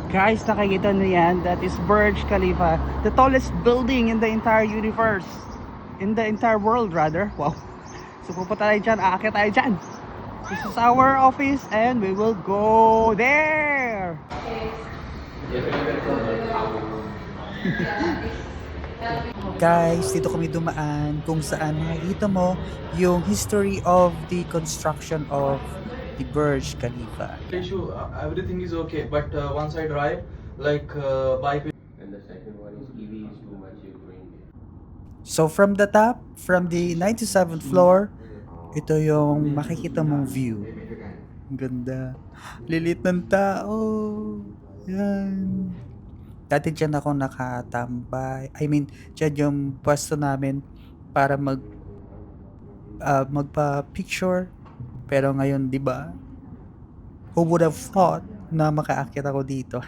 Guys, nakikita nyo yan? That is Burj Khalifa. The tallest building in the entire universe. In the entire world rather. Wow. So pupunta tayo dyan. Aakyat tayo dyan. This is our office and we will go there. Guys, dito kami dumaan kung saan makikita mo yung history of the construction of the Burj Khalifa. Issue, everything is okay, but once I drive, like bike. And the second one is EV is too much in range. So from the top, from the 97th floor, ito yung makikita mong view. Ang ganda. Lilit ng tao. Yan. Dati dyan ako nakatambay. I mean, dyan yung pwesto namin para magpa-picture. Pero ngayon, di ba? Who would have thought na makaakyat ako dito?